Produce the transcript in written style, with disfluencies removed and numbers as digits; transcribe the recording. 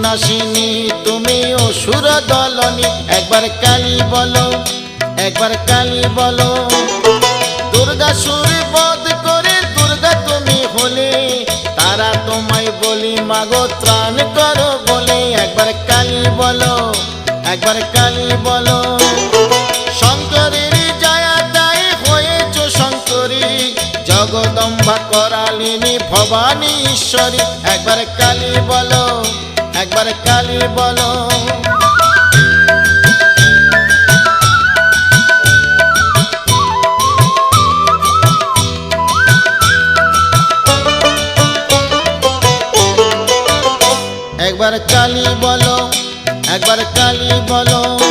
নাশিনী তুমি অসুর দলনী। একবার কালী বলো, একবার কালী বলো। দুর্গাসুর বধ করে দুর্গা তুমি হলে, তারা তোমায় বলি মাগো ত্রাণ করো বলে। একবার কালী বলো, একবার কালী বলো। শঙ্করের জয়া তাই হয়েছ শঙ্করী, জগদম্বা করালিনী ভবানী ঈশ্বরী। একবার কালী বলো, একবার কালী বলো। একবার কালী বলো, একবার কালী বলো।